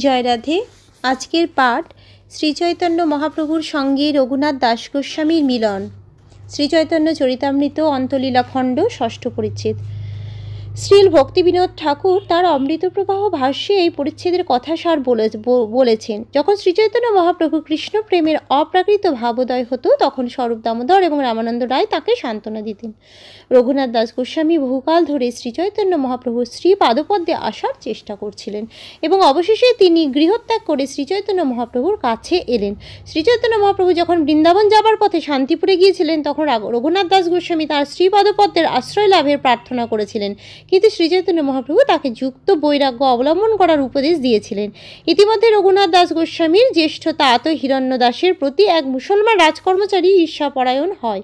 জয় রাধে। আজকের পাঠ শ্রীচৈতন্য মহাপ্রভুর সঙ্গে রঘুনাথ দাস গোস্বামীর মিলন। শ্রীচৈতন্য চরিতামৃত অন্তলীলা খণ্ড ষষ্ঠ পরিচ্ছেদ। শ্রীল ভক্তিবিনোদ ঠাকুর তার অমৃতপ্রবাহ ভাষ্যে এই পরিচ্ছেদের কথা সার বলেছেন। যখন শ্রীচৈতন্য মহাপ্রভু কৃষ্ণ প্রেমের অপ্রাকৃত ভাবোদয় হতো তখন স্বরূপ দামোদর এবং রামানন্দ রায় তাকে সান্ত্বনা দিতেন। রঘুনাথ দাস গোস্বামী বহুকাল ধরে শ্রীচৈতন্য মহাপ্রভুর শ্রী পাদপদ্মে আসার চেষ্টা করছিলেন এবং অবশেষে তিনি গৃহত্যাগ করে শ্রীচৈতন্য মহাপ্রভুর কাছে এলেন। শ্রীচৈতন্য মহাপ্রভু যখন বৃন্দাবন যাবার পথে শান্তিপুরে গিয়েছিলেন তখন রঘুনাথ দাস গোস্বামী তার শ্রী পাদপদ্মের আশ্রয় লাভের প্রার্থনা করেছিলেন, কিন্তু শ্রীচৈতন্য মহাপ্রভু তাকে যুক্ত বৈরাগ্য অবলম্বন করার উপদেশ দিয়েছিলেন। ইতিমধ্যে রঘুনাথ দাস গোস্বামীর জ্যেষ্ঠ তাত হিরণ্য দাসের প্রতি এক মুসলমান রাজকর্মচারী ঈর্ষাপরায়ণ হয়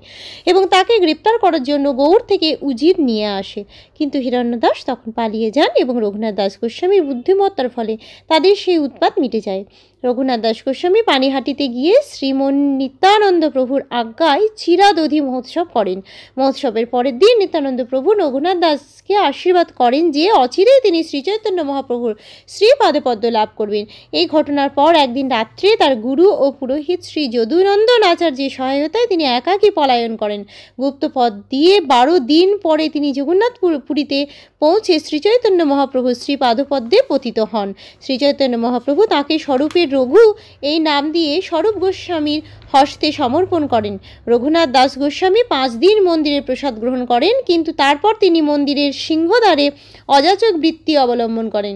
এবং তাকে গ্রেপ্তার করার জন্য গৌড় থেকে উজির নিয়ে আসে, কিন্তু হিরণ্য দাস তখন পালিয়ে যান এবং রঘুনাথ দাস গোস্বামীর বুদ্ধিমত্তার ফলে তাদের সেই উৎপাত মিটে যায়। রঘুনাথ দাস গোস্বামী পানিহাটিতে গিয়ে শ্রীমন নিত্যানন্দ প্রভুর আজ্ঞায় চিরাদধি মহোৎসব করেন। মহোৎসবের পরের দিন নিত্যানন্দ প্রভু রঘুনাথ দাসকে আশীর্বাদ করেন যে অচিরেই তিনি শ্রীচৈতন্য মহাপ্রভুর শ্রী পাদপদ্ম লাভ করবেন। এই ঘটনার পর একদিন রাত্রে তার গুরু ও পুরোহিত শ্রী যদুনন্দন আচার্যের সহায়তায় তিনি একাকী পলায়ন করেন। গুপ্তপথ দিয়ে 12 দিন পরে তিনি জগন্নাথপুরীতে পৌঁছে শ্রীচৈতন্য মহাপ্রভুর শ্রী পাদপদ্মে পতিত হন। শ্রীচৈতন্য মহাপ্রভু তাঁকে স্বরূপের রঘু এই নাম দিয়ে স্বরূপ গোস্বামীর হস্তে সমর্পণ করেন। রঘুনাথ দাস গোস্বামী 5 দিন মন্দিরের প্রসাদ গ্রহণ করেন, কিন্তু তারপর তিনি মন্দিরের সিংহদ্বারে অযাচক বৃত্তি অবলম্বন করেন।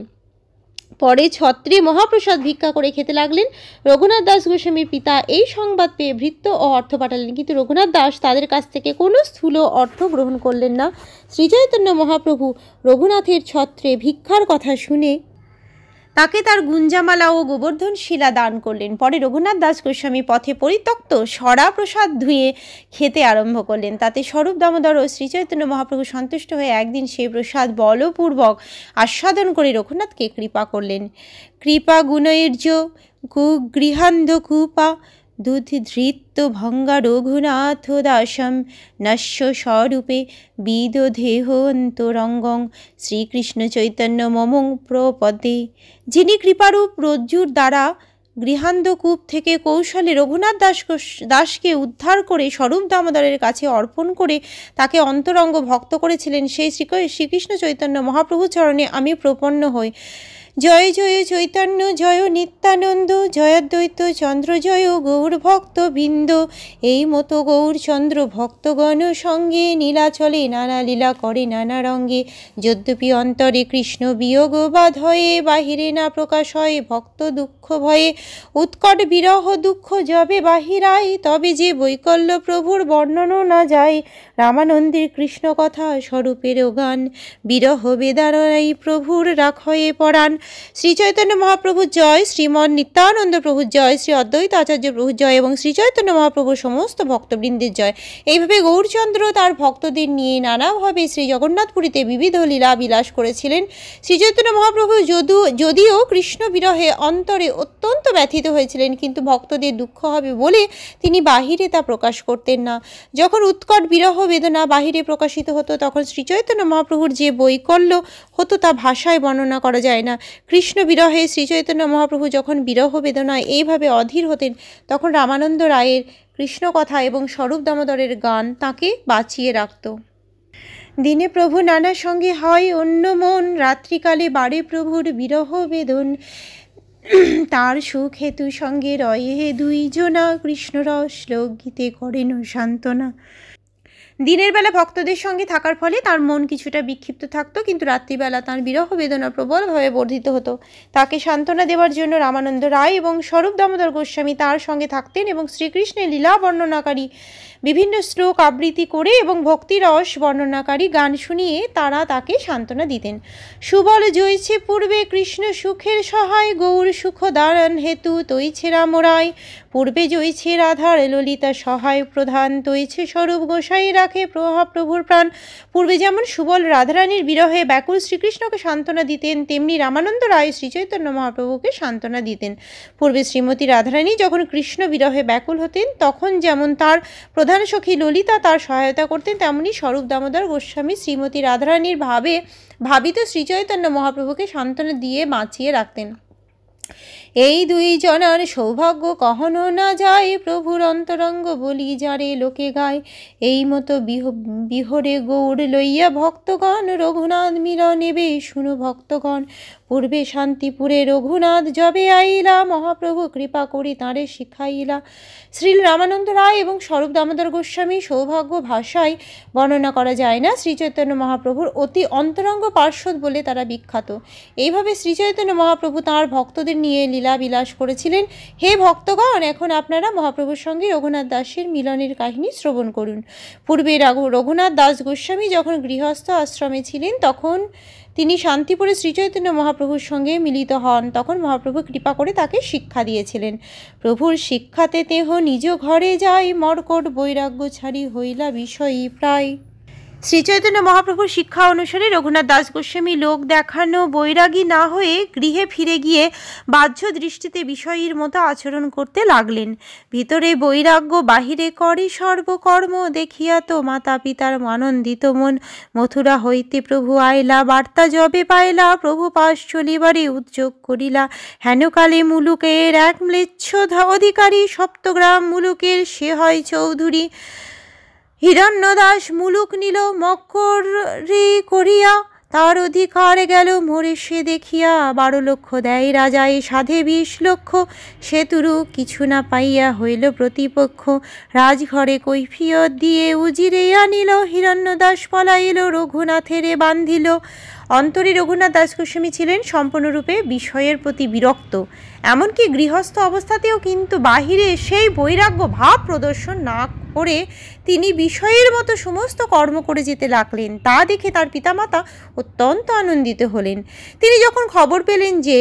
পরে ছত্রে মহাপ্রসাদ ভিক্ষা করে খেতে লাগলেন। রঘুনাথ দাস গোস্বামীর পিতা এই সংবাদ পেয়ে ভৃত্য ও অর্থ পাঠালেন, কিন্তু রঘুনাথ দাস তাদের কাছ থেকে কোনো স্থূল অর্থ গ্রহণ করলেন না। শ্রীচৈতন্য মহাপ্রভু রঘুনাথের ছত্রে ভিক্ষার কথা শুনে তাকে তার গুঞ্জামালা ও গোবর্ধন শিলা দান করলেন। পরে রঘুনাথ দাস গোস্বামী পথে পরিত্যক্ত সরা প্রসাদ ধুয়ে খেতে আরম্ভ করলেন। তাতে স্বরূপ দামোদর ও শ্রীচৈতন্য মহাপ্রভু সন্তুষ্ট হয়ে একদিন সেই প্রসাদ বলপূর্বক আস্বাদন করে রঘুনাথকে কৃপা করলেন। কৃপা গুণৈর্য গৃহান্ধ কূপা দুধৃত্য ভঙ্গা রঘুনাথ দাসম নস্য স্বরূপে বিদধেহ অন্তরঙ্গং শ্রীকৃষ্ণ চৈতন্য মমং প্রপদে। যিনি কৃপারূপ রজ্জুর দ্বারা গৃহান্ধকূপ থেকে কৌশলে রঘুনাথ দাসকে উদ্ধার করে স্বরূপ দামোদরের কাছে অর্পণ করে তাকে অন্তরঙ্গ ভক্ত করেছিলেন, সেই শ্রীকৃষ্ণ চৈতন্য মহাপ্রভু চরণে আমি প্রপন্ন হই। জয় জয় চৈতন্য জয় নিত্যানন্দ জয়াদ্বৈত চন্দ্র জয় গৌর ভক্ত বৃন্দ। এই মতো গৌরচন্দ্র ভক্তগণ সঙ্গে নীলাচলে নানা লীলা করে নানা রঙ্গে। যদ্যপি অন্তরে কৃষ্ণ বিয়োগ বাধ হয়ে বাহিরে না প্রকাশ হয় ভক্ত দুঃখ ভয়ে। উৎকট বিরহ দুঃখ যবে বাহিরায় তবে যে বৈকল্য প্রভুর বর্ণনা না যায়। রামানন্দের কৃষ্ণ কথা স্বরূপেরও গান বিরহ বেদারাই প্রভুর রাখয়ে পরাণ। শ্রীচৈতন্য মহাপ্রভু জয়, শ্রীমন নিত্যানন্দ প্রভু জয়, শ্রী অদ্বৈত আচার্য প্রভু জয় এবং শ্রীচৈতন্য মহাপ্রভুর সমস্ত ভক্তবৃন্দের জয়। এইভাবে গৌরচন্দ্র তার ভক্তদের নিয়ে নানাভাবে শ্রী জগন্নাথপুরীতে বিবিধ লীলা বিলাস করেছিলেন। শ্রীচৈতন্য মহাপ্রভু যদিও কৃষ্ণ বিরহে অন্তরে অত্যন্ত ব্যথিত হয়েছিলেন, কিন্তু ভক্তদের দুঃখ হবে বলে তিনি বাহিরে তা প্রকাশ করতেন না। যখন উৎকট বিরহ বেদনা বাহিরে প্রকাশিত হতো তখন শ্রীচৈতন্য মহাপ্রভুর যে বৈকল্য হতো তা ভাষায় বর্ণনা করা যায় না। কৃষ্ণ বিরহে শ্রীচৈতন্য মহাপ্রভু যখন বিরহ বেদনায় এইভাবে অধীর হতেন তখন রামানন্দ রায়ের কৃষ্ণ কথা এবং স্বরূপ দামোদরের গান তাকে বাঁচিয়ে রাখত। দিনে প্রভু নানা সঙ্গে হয় অন্য মন, রাত্রিকালে বাড়ে প্রভুর বিরহ বেদন। তার সুখ হেতু সঙ্গে রয়ে দুইজনা, কৃষ্ণরস লোকগীতে করেন সান্ত্বনা। দিনের বেলা ভক্তদের সঙ্গে থাকার ফলে তার মন কিছুটা বিক্ষিপ্ত থাকতো, কিন্তু রাত্রিবেলা তার বিরহ বেদনা প্রবলভাবে বর্ধিত হতো। তাকে সান্ত্বনা দেওয়ার জন্য রামানন্দ রায় এবং স্বরূপ দামোদর গোস্বামী তার সঙ্গে থাকতেন এবং শ্রীকৃষ্ণের লীলা বর্ণনাকারী বিভিন্ন শ্লোক আবৃত্তি করে এবং ভক্তিরস বর্ণনাকারী গান শুনিয়ে তারা তাকে সান্ত্বনা দিতেন। সুবল জয়ছে পূর্বে কৃষ্ণ সুখের সহায়, গৌর সুখ দারণ হেতু তৈছে রামরায়। পূর্বে জয়ছে রাধার ললিতা সহায় প্রধান, তৈছে স্বরূপ গোসাই রাখে প্রভুর প্রাণ। পূর্বে যেমন সুবল রাধারানীর বিরহে ব্যাকুল শ্রীকৃষ্ণকে সান্ত্বনা দিতেন, তেমনি রামানন্দ রায় শ্রীচৈতন্য মহাপ্রভুকে সান্ত্বনা দিতেন। পূর্বে শ্রীমতী রাধারানী যখন কৃষ্ণ বিরহে ব্যাকুল হতেন তখন যেমন তার প্রধান সখী ললিতা তার সহায়তা করতেন, তেমনি স্বরূপ দামোদর গোস্বামী শ্রীমতী রাধারানীর ভাবিত শ্রীচৈতন্য মহাপ্রভুকে সান্ত্বনা দিয়ে বাঁচিয়ে রাখতেন। এই দুই জনার সৌভাগ্য কখনো না যায়, প্রভুর অন্তরঙ্গ বলি যারে লোকে গায়। এই মতো বিহরে গৌড় লইয়া ভক্তগণ, রঘুনাথ মিলন নেবে শুনো ভক্তগণ। পূর্বে শান্তিপুরে রঘুনাথ যবে আইলা, মহাপ্রভু কৃপা করি তাঁরে শিখাইলা। শ্রীল রামানন্দ রায় এবং স্বরূপ দামোদর গোস্বামী সৌভাগ্য ভাষায় বর্ণনা করা যায় না। শ্রীচৈতন্য মহাপ্রভুর অতি অন্তরঙ্গ পার্শ্বদ বলে তারা বিখ্যাত। এইভাবে শ্রীচৈতন্য মহাপ্রভু তাঁর ভক্তদের নিয়ে লীলা বিলাস করেছিলেন। হে ভক্তগণ, এখন আপনারা মহাপ্রভুর সঙ্গে রঘুনাথ দাসের মিলনের কাহিনী শ্রবণ করুন। পূর্বে রঘুনাথ দাস গোস্বামী যখন গৃহস্থ আশ্রমে ছিলেন, তখন তিনি শান্তিপুরে শ্রীচৈতন্য মহাপ্রভুর সঙ্গে মিলিত হন। তখন মহাপ্রভু কৃপা করে তাকে শিক্ষা দিয়েছিলেন। প্রভুর শিক্ষাতে তেহ নিজ ঘরে যাই, মর্কট বৈরাগ্য ছাড়ি হইলা বিষয়ী প্রায়। শ্রীচৈতন্য মহাপ্রভুর শিক্ষা অনুসারে রঘুনাথ দাস গোস্বামী লোক দেখানো বৈরাগী না হয়ে গৃহে ফিরে গিয়ে বাহ্য দৃষ্টিতে বিষয়ীর মতো আচরণ করতে লাগলেন। ভিতরে বৈরাগ্য, বাহিরে করে সর্বকর্ম, দেখিয়া তো মাতা পিতার আনন্দিত মন। মথুরা হইতে প্রভু আইলা, বার্তা যবে পাইলা, প্রভু পাশ চলিবারে উদ্যোগ করিলা। হেনকালে মুলুকের এক ম্লেচ্ছ অধিকারী, সপ্তগ্রাম মুলুকের সে হয় চৌধুরী। হিরণ্যদাস মুলুক নিল মক্করি করিয়া, তার অধিকার গেল মোরে সে দেখিয়া। 12 লক্ষ দেয় রাজায়, সাধে 20 লক্ষ, সে তুরু কিছু না পাইয়া হইল প্রতিপক্ষ। রাজঘরে কৈফিয়ত দিয়ে উজিরে আনিল, হিরণ্যদাস পলাইল রঘুনাথেরে বান্ধিল। অন্তরে রঘুনাথ দাস গোস্বামী ছিলেন সম্পূর্ণরূপে বিষয়ের প্রতি বিরক্ত, এমনকি গৃহস্থ অবস্থাতেও কিন্তু বাহিরে সেই বৈরাগ্য ভাব প্রদর্শন না করে তিনি বিষয়ের মতো সমস্ত কর্ম করে যেতে লাগলেন। তা দেখে তার পিতামাতা অত্যন্ত আনন্দিত হলেন। তিনি যখন খবর পেলেন যে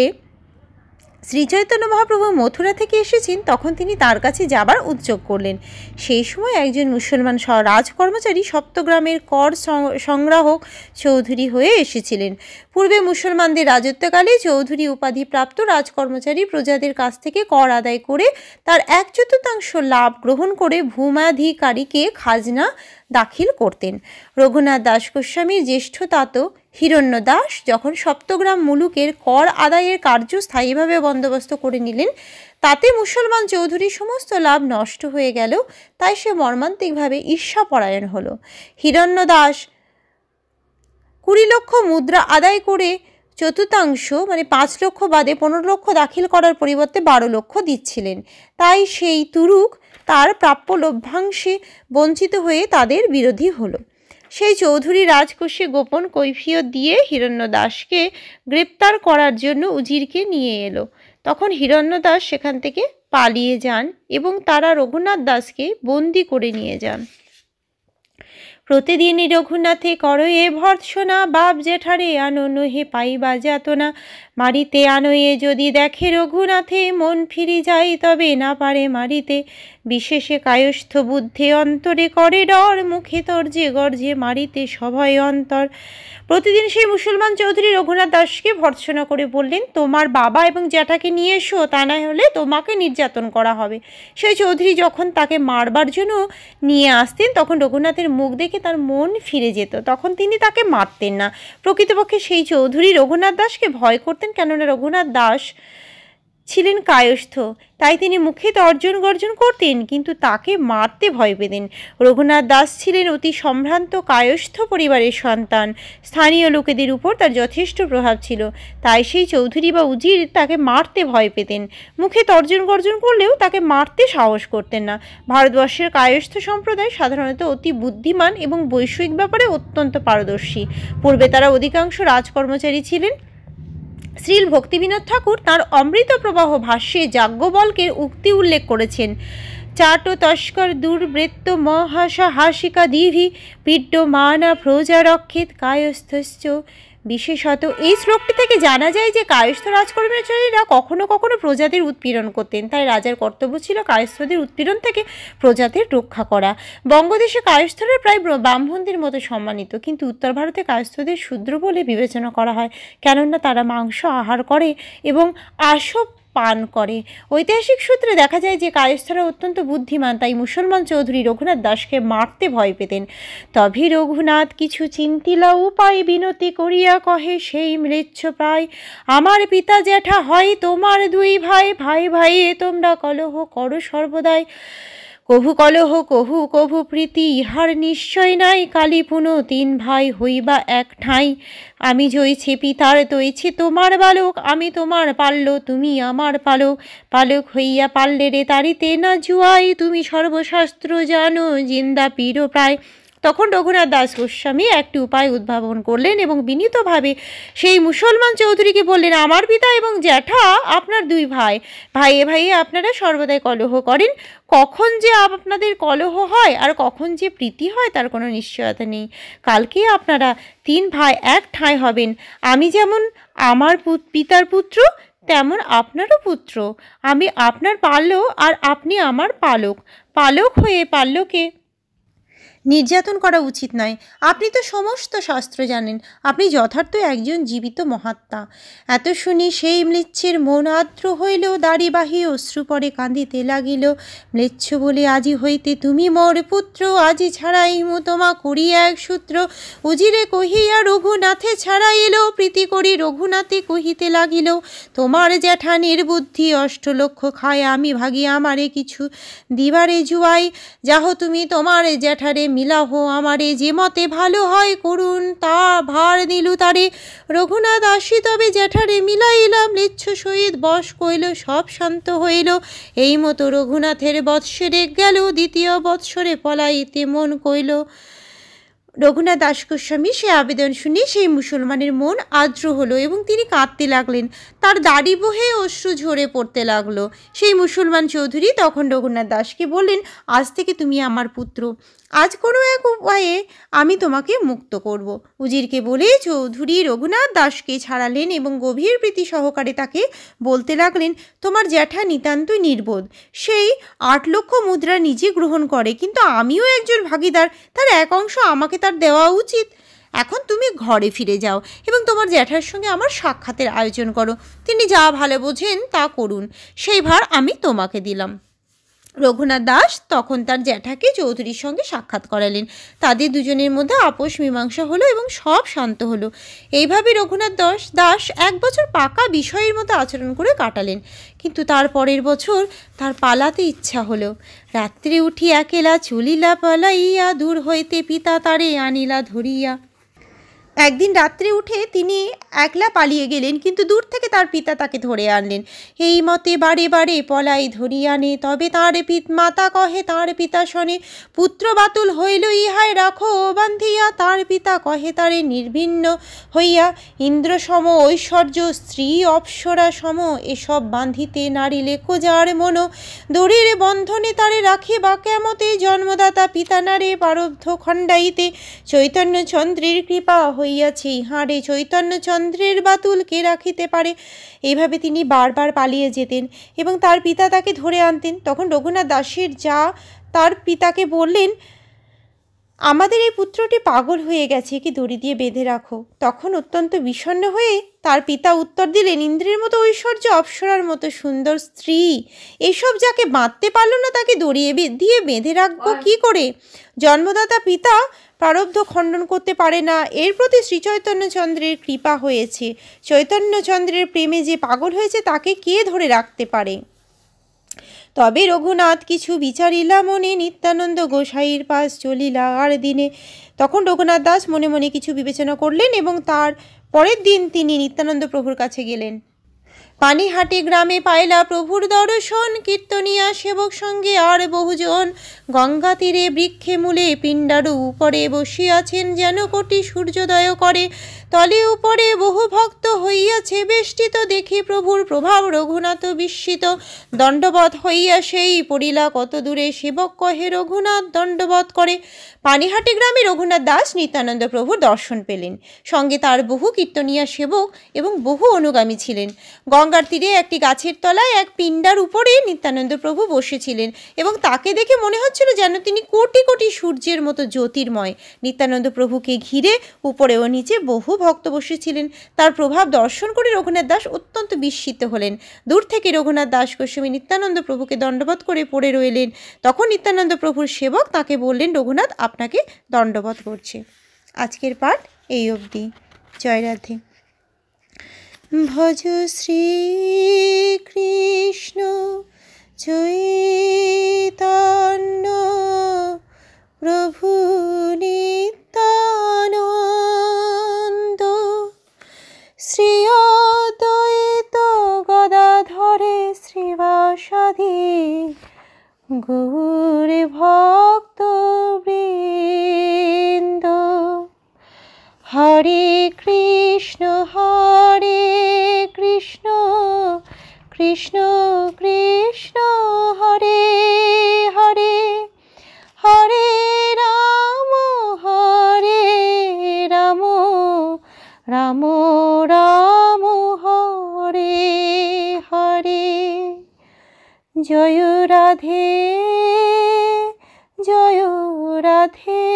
শ্রীচৈতন্য মহাপ্রভু মথুরা থেকে এসেছেন, তখন তিনি তার কাছে যাবার উদ্যোগ করলেন। সেই সময় একজন মুসলমান রাজকর্মচারী সপ্তগ্রামের কর সংগ্রাহক চৌধুরী হয়ে এসেছিলেন। পূর্বে মুসলমানদের রাজত্বকালে চৌধুরী উপাধিপ্রাপ্ত রাজকর্মচারী প্রজাদের কাছ থেকে কর আদায় করে তার 1/4 লাভ গ্রহণ করে ভূমাধিকারীকে খাজনা দাখিল করতেন। রঘুনাথ দাস গোস্বামীর জ্যেষ্ঠ তাতো হিরণ্যদাস যখন সপ্তগ্রাম মুলুকের কর আদায়ের কার্য স্থায়ীভাবে বন্দোবস্ত করে নিলেন, তাতে মুসলমান চৌধুরীর সমস্ত লাভ নষ্ট হয়ে গেল। তাই সে মর্মান্তিকভাবে ঈর্ষাপরায়ণ হল। হিরণ্যদাস 20 লক্ষ মুদ্রা আদায় করে চতুর্থাংশ মানে 5 লক্ষ বাদে 15 লক্ষ দাখিল করার পরিবর্তে 12 লক্ষ দিচ্ছিলেন। তাই সেই তুরুক তার প্রাপ্য লভ্যাংশে বঞ্চিত হয়ে তাদের বিরোধী হলো। সেই চৌধুরী রাজকোষে গোপন কৈফিয়ত দিয়ে হিরণ্যদাসকে গ্রেপ্তার করার জন্য উজিরকে নিয়ে এলো। তখন হিরণ্যদাস সেখান থেকে পালিয়ে যান এবং তারা রঘুনাথ দাসকে বন্দি করে নিয়ে যান। প্রতিদিনই রঘুনাথে করয়ে ভর্ৎসনা, বাপ জেঠারে আনো নহে পাইবা যাতনা। মারিতে আনয়ে যদি দেখে রঘুনাথে, মন ফিরি যায় তবে না পারে মারিতে। বিশেষে কায়স্থ বুদ্ধে অন্তরে করে ডর, মুখে তর্জে গর্জে মারিতে সভয় অন্তর। প্রতিদিন সেই মুসলমান চৌধুরী রঘুনাথ দাসকে ভর্ৎসনা করে বললেন, তোমার বাবা এবং জ্যাঠাকে নিয়ে এসো, তা না হলে তোমাকে নির্যাতন করা হবে। সেই চৌধুরী যখন তাকে মারবার জন্য নিয়ে আসতেন, তখন রঘুনাথের মুখ দেখে তার মন ফিরে যেত। তখন তিনি তাকে মারতেন না। প্রকৃতপক্ষে সেই চৌধুরী রঘুনাথ দাসকে ভয় করতেন, কেননা রঘুনাথ দাস ছিলেন কায়স্থ, তাই তিনি মুখে তর্জন গর্জন করতেন, কিন্তু তাকে মারতে ভয় পেতেন। রঘুনাথ দাস ছিলেন অতি সম্ভ্রান্ত কায়স্থ পরিবারের সন্তান। স্থানীয় লোকেদের উপর তার যথেষ্ট প্রভাব ছিল, তাই সেই চৌধুরী বা উজির তাকে মারতে ভয় পেতেন। মুখে তর্জন গর্জন করলেও তাকে মারতে সাহস করতেন না। ভারতবর্ষের কায়স্থ সম্প্রদায় সাধারণত অতি বুদ্ধিমান এবং বৈষয়িক ব্যাপারে অত্যন্ত পারদর্শী। পূর্বে তারা অধিকাংশ রাজকর্মচারী ছিলেন। শ্রীল ভক্তিবিনোদ ঠাকুর তাঁর অমৃত প্রবাহ ভাষ্যে যাজ্ঞবল্কের উক্তি উল্লেখ করেছেন, চাট তস্কর দুর্বৃত্ত মহাসাহাসিকা দিভি বিদ্যমানা প্রজা রক্ষিত কায়স্থশ্চ। বিশেষত এই শ্লোকটি থেকে জানা যায় যে কায়স্থ রাজকর্মচারীরা কখনো কখনো প্রজাদের উৎপীড়ন করতেন, তাই রাজার কর্তব্য ছিল কায়স্থদের উৎপীড়ন থেকে প্রজাদের রক্ষা করা। বঙ্গদেশে কায়স্থরা প্রায় ব্রাহ্মণদের মতো সম্মানিত, কিন্তু উত্তর ভারতে কায়স্থদের শূদ্র বলে বিবেচনা করা হয়, কেননা তারা মাংস আহার করে এবং পান করে। ঐতিহাসিক সূত্রে দেখা যায় যে কায়স্থরা অত্যন্ত বুদ্ধিমান, তাই মুসলমান চৌধুরী রঘুনাথ দাসকে মারতে ভয় পেতেন। তবে রঘুনাথ কিছু চিন্তিলা উপায় বিনতি করিয়া কহে, সেই ম্লেচ্ছ প্রায় আমার পিতা জ্যাঠা হয় তোমার দুই ভাই, ভাই ভাইয়ে তোমরা কলহ করো সর্বদাই। কভু কলহ কহু কভু প্রীতি, ইহার নিশ্চয় নাই, কালী পুন তিন ভাই হইবা এক ঠাঁই। আমি জইছি পিতার তৈছি তোমার বালক, আমি তোমার পাল্য তুমি আমার পালক, পালক হইয়া পারলে রে তারিতে না জুয়াই, তুমি সর্বশাস্ত্র জানো জিন্দা পীর প্রায়। তখন রঘুনাথ দাস গোস্বামী একটি উপায় উদ্ভাবন করলেন এবং বিনীতভাবে সেই মুসলমান চৌধুরীকে বললেন, আমার পিতা এবং জ্যাঠা আপনার দুই ভাই, ভাইয়ে ভাইয়ে আপনারা সর্বদাই কলহ করেন। কখন যে আপনাদের কলহ হয় আর কখন যে প্রীতি হয় তার কোনো নিশ্চয়তা নেই। কালকে আপনারা তিন ভাই এক ঠাঁই হবেন। আমি যেমন আমার পিতার পুত্র, তেমন আপনারও পুত্র। আমি আপনার পাল্য আর আপনি আমার পালক। পালক হয়ে পাল্যকে নির্যাতন করা উচিত নয়। আপনি তো সমস্ত শাস্ত্র জানেন, আপনি যথার্থ একজন জীবিত মহাত্মা। এত শুনি সেই ম্লেচ্ছের মন আর্দ্র হইল, দাড়ি বাহি অশ্রু পরে কাঁদিতে লাগিল। ম্লেচ্ছ বলে আজি হইতে তুমি মোর পুত্র, আজি ছাড়াইমু তোমা করিয়া এক সূত্র। উজিরে কহিয়া রঘুনাথে ছাড়াইল, প্রীতি করি রঘুনাথে কহিতে লাগিল, তোমার জ্যাঠা নির্বুদ্ধি অষ্টলক্ষ খায়, আমি ভাগি আমারে কিছু দিবারে জুয়াই। যাহ তুমি তোমার জ্যাঠারে মিলাহ আমারে, যে মতে ভালো হয় করুন তা ভার দিলু তারে। রঘুনাথ আসি তবে জ্যাঠারে মিলাইলাম, ম্লেচ্ছ সহিত বশ কইল সব শান্ত হইল। এই মতো রঘুনাথের বৎসরে গেল, দ্বিতীয় বৎসরে পলাইতে মন কইল। রঘুনাথ দাস গোস্বামী সে আবেদন শুনে সেই মুসলমানের মন আর্দ্র হলো এবং তিনি কাঁদতে লাগলেন। তার দাড়ি বহে অশ্রু ঝরে পড়তে লাগলো। সেই মুসলমান চৌধুরী তখন রঘুনাথ দাসকে বললেন, আজ থেকে তুমি আমার পুত্র, আজ কোনো এক উপায়ে আমি তোমাকে মুক্ত করব। উজিরকে বলে চৌধুরী রঘুনাথ দাসকে ছাড়ালেন এবং গভীর প্রীতি সহকারে তাকে বলতে লাগলেন, তোমার জ্যাঠা নিতান্তই নির্বোধ। সেই 8 লক্ষ মুদ্রা নিজে গ্রহণ করে, কিন্তু আমিও একজন ভাগিদার, তার এক অংশ আমাকে তার দেওয়া উচিত। এখন তুমি ঘরে ফিরে যাও এবং তোমার জ্যাঠার সঙ্গে আমার সাক্ষাতের আয়োজন করো। তিনি যা ভালো বোঝেন তা করুন, সেই ভার আমি তোমাকে দিলাম। রঘুনাথ দাস তখন তার জ্যাঠাকে চৌধুরীর সঙ্গে সাক্ষাৎ করালেন। তাদের দুজনের মধ্যে আপোষ মীমাংসা হলো এবং সব শান্ত হলো। এইভাবে রঘুনাথ দাস 1 বছর পাকা বিষয়ের মতো আচরণ করে কাটালেন। কিন্তু তার পরের বছর তার পালাতে ইচ্ছা হলো। রাত্রে উঠি একেলা চলিলা পালাইয়া, দূর হইতে পিতা তারে আনিলা ধরিয়া। একদিন রাত্রে উঠে তিনি একলা পালিয়ে গেলেন, কিন্তু দূর থেকে তার পিতা তাকে ধরে আনলেন। এই মতে বারে বারে পলাই ধরিয়া আনে। তবে তাঁর মাতা কহে তাঁর পিতা শোনে, পুত্র বাতুল হইল ইহায় রাখো বান্ধিয়া। তাঁর পিতা কহে তারে নির্ভিন্ন হইয়া, ইন্দ্র সম ঐশ্বর্য স্ত্রী অপ্সরা সম, এসব বাঁধিতে নারী লেখো যার মন। দড়ির বন্ধনে তারে রাখে বা কেমতে, জন্মদাতা পিতা নারে পারব্ধ খণ্ডাইতে। চৈতন্য চন্দ্রের কৃপা হইয়াছে ইহারে, চৈতন্য চন্দ্রের বাতুল কে রাখিতে পারে। এইভাবে তিনি বারবার পালিয়ে যেতেন এবং তার পিতা তাকে ধরে আনতেন। তখন রঘুনাথ দাসের যা তার পিতাকে বললেন, আমাদের এই পুত্রটি পাগল হয়ে গেছে, কি দড়ি দিয়ে বেঁধে রাখো। তখন অত্যন্ত বিষণ্ণ হয়ে তার পিতা উত্তর দিলেন, ইন্দ্রের মতো ঐশ্বর্য, অপ্সরার মতো সুন্দর স্ত্রী, এসব যাকে বাঁধতে পারলো না তাকে দড়ি দিয়ে বেঁধে রাখবো কি করে। জন্মদাতা পিতা প্রারব্ধ খণ্ডন করতে পারে না, এর প্রতি শ্রীচৈতন্যচন্দ্রের কৃপা হয়েছে। চৈতন্যচন্দ্রের প্রেমে যে পাগল হয়েছে তাকে কে ধরে রাখতে পারে। তবে রঘুনাথ কিছু বিচারিলা মনে, নিত্যানন্দ গোসাইয়ের পাশ চলিলা আর দিনে। তখন রঘুনাথ দাস মনে মনে কিছু বিবেচনা করলেন এবং তার পরের দিন তিনি নিত্যানন্দ প্রভুর কাছে গেলেন। পানিহাটি গ্রামে পাইলা প্রভুর দর্শন, কীর্তনিয়া সেবক সঙ্গে আর বহুজন। গঙ্গা তীরে বৃক্ষে মূলে পিণ্ডার উপরে বসিয়াছেন, যেন কোটি সূর্যোদয় করে। তলে উপরে বহু ভক্ত হইয়াছে বেষ্টিত, দেখি প্রভুর প্রভাব রঘুনাথ বিস্মিত। দণ্ডবৎ হইয়া সেই পড়িলা কত দূরে, সেবক কহে রঘুনাথ দণ্ডবৎ করে। পানিহাটি গ্রামে রঘুনাথ দাস নিত্যানন্দ প্রভুর দর্শন পেলেন। সঙ্গে তার বহু কীর্তনিয়া সেবক এবং বহু অনুগামী ছিলেন। গঙ্গা গঙ্গার তীরে একটি গাছের তলায় এক পিণ্ডার উপরে নিত্যানন্দ প্রভু বসেছিলেন এবং তাকে দেখে মনে হচ্ছিল যেন তিনি কোটি কোটি সূর্যের মতো জ্যোতির্ময়। নিত্যানন্দ প্রভুকে ঘিরে উপরে ও নিচে বহু ভক্ত বসেছিলেন। তার প্রভাব দর্শন করে রঘুনাথ দাস অত্যন্ত বিস্মিত হলেন। দূর থেকে রঘুনাথ দাস গোস্বামী নিত্যানন্দ প্রভুকে দণ্ডবত করে পড়ে রইলেন। তখন নিত্যানন্দ প্রভুর সেবক তাকে বললেন, রঘুনাথ আপনাকে দণ্ডবত করছে। আজকের পাঠ এই অবধি। জয় রাধে। ভজ শ্রী কৃষ্ণ চৈতন্য প্রভু নিত্যানন্দ, শ্রী অদ্বৈত গদাধরে শ্রীবাসাদি গৌর ভক্ত বৃন্দ। হরে কৃষ্ণ কৃষ্ণ কৃষ্ণ হরে হরে, হরে রাম রাম রাম হরে হরে। জয় রাধে জয় রাধে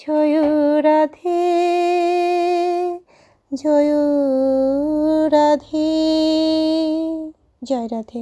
জয় রাধে জয় রাধে। জয় রাধে।